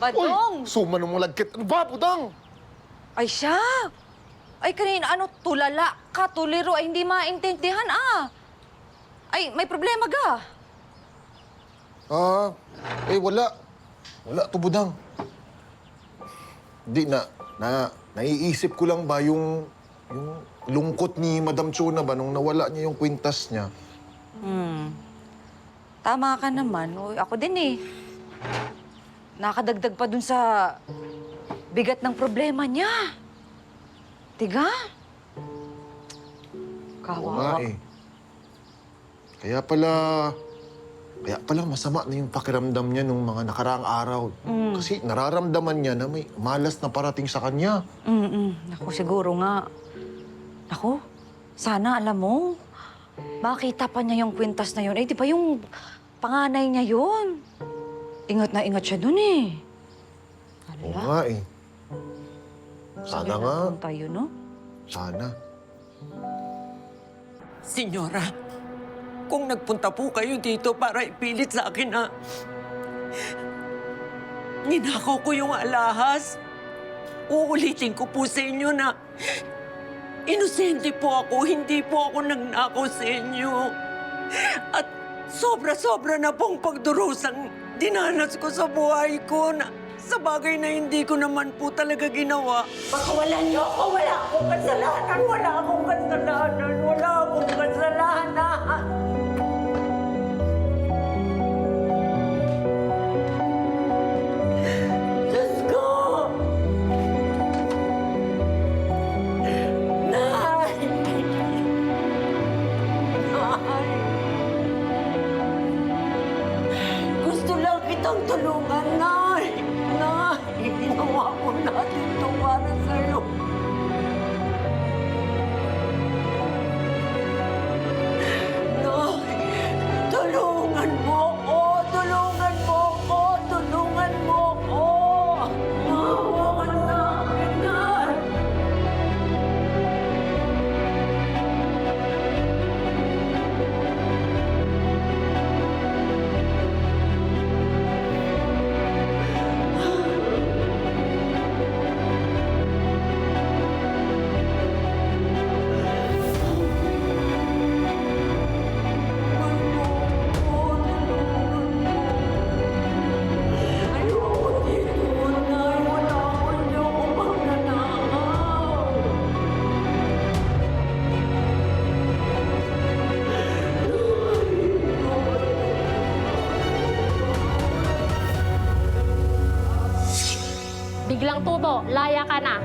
Badong! Suma nung malagkit. Ano ba, Budang? Ay siya! Ay kanina tulala ka, tuliro, ay hindi maintindihan Ay, may problema ga. Wala. Wala to, Budang. Hindi naiisip ko lang ba yung lungkot ni Madam Chona ba nung nawala niya yung kwintas niya. Tama ka naman. Uy, ako din Nakadagdag pa dun sa bigat ng problema niya. Tiga? Oo Kawawa. nga eh. Kaya pala masama na yung pakiramdam niya nung mga nakaraang araw. Kasi nararamdaman niya na may malas na parating sa kanya. Naku, siguro nga. Naku, sana alam mo, makita pa niya yung kwintas na yun. Eh, di ba yung panganay niya yun? Ingat na ingat siya dun Oo nga eh. Sana nga. Tayo, no? Sana. Senyora, kung nagpunta po kayo dito para ipilit sa akin na ninakaw ko yung alahas, uulitin ko po sa inyo na inosente po ako, hindi po ako nagnakaw sa inyo. At sobra-sobra na pong pagdurusang dinanas ko sa buhay ko na sa bagay na hindi ko naman po talaga ginawa. Pakawalan niyo ako, wala akong kasalanan, wala akong kasalanan, wala akong kasalanan. Diyos ko! Nay! Nay! Gusto lang kitang tulungan, Nay! Nay! Ginawa ko natin ito para sa'yo. Nay! Tulungan mo ako! Tulungan mo ako! Tulungan mo ako! Maawa ka na akin, Nay! Biglang tubo, laya ka na.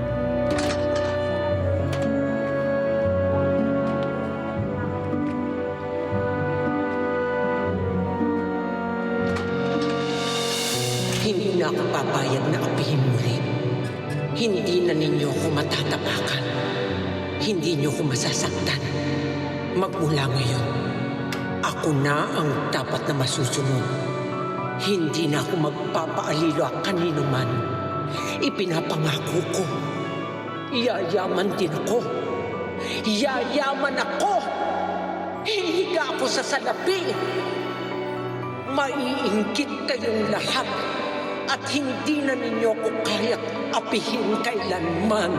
Hindi na ako papayag na apihin muli. Hindi na ninyo ako matatapakan. Hindi nyo ako masasaktan. Magmula ngayon, ako na ang dapat na masusunod. Hindi na ako magpapaalilo kanino man. Ipinapangako ko, yayaman din ako. Yayaman ako! Hihiga ako sa salapi. Maiinggit kayong lahat at hindi na ninyo ako kaya't apihin kailanman.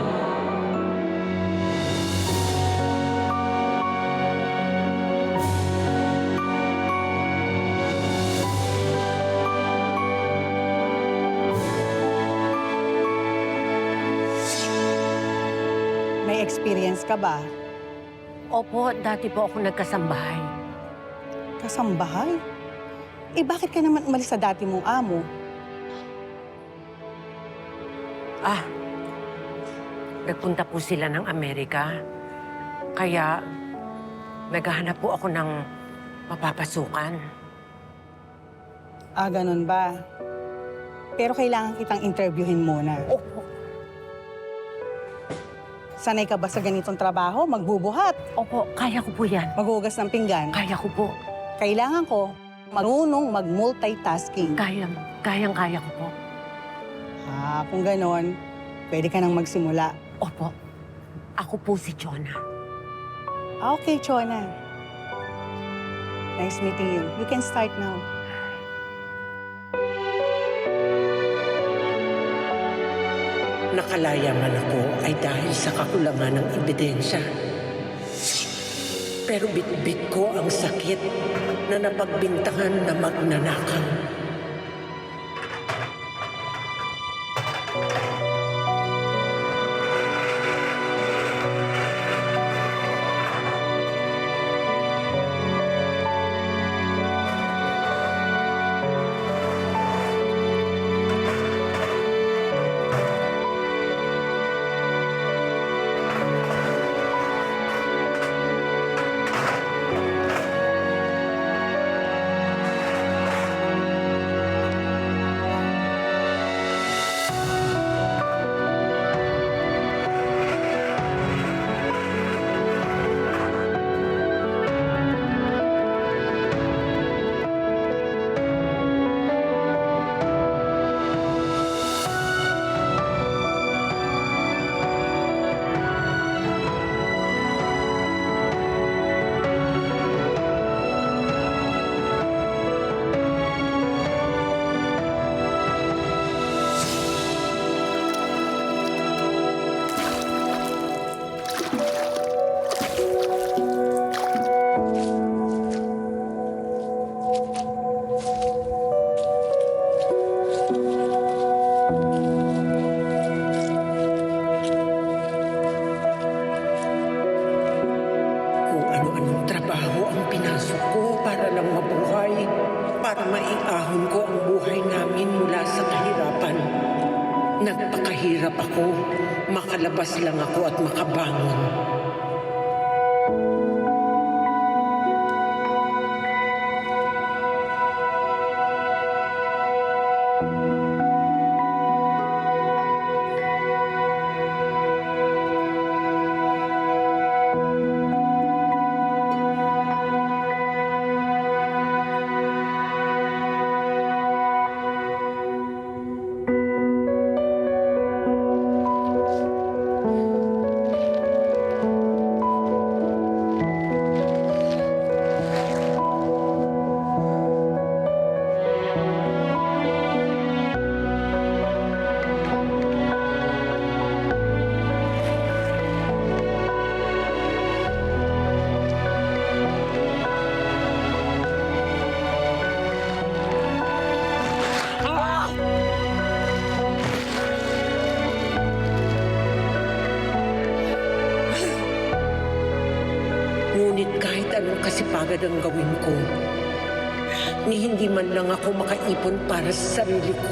May experience ka ba? Opo, dati po ako nagkasambahay. Kasambahay? Eh bakit ka naman umalis sa dati mong amo? Nagpunta po sila ng Amerika. Kaya naghahanap po ako ng mapapasukan. Ganun ba? Pero kailangan kitang interviewin muna. Opo. Sanay ka ba sa ganitong trabaho? Magbubuhat, Opo, kaya ko po yan. maghugas ng pinggan. Kaya ko po. Kailangan ko marunong mag-multitasking. Kaya ko po. Kung ganon, pwede ka nang magsimula. Opo, ako po si Chona. Okay, Chona. Nice meeting you. You can start now. Nakalaya man ako ay dahil sa kakulangan ng ebidensya. Pero bitbit ko ang sakit na napagbintangan na magnanakaw. Kung ano-anong trabaho ang pinasok ko para lang mabuhay, para maiahon ko ang buhay namin mula sa kahirapan. Nagpakahirap ako, makalabas lang ako at makabangon. Ngunit kahit anong kasipagan ang gawin ko, ni hindi man lang ako makaipon para sa sarili ko.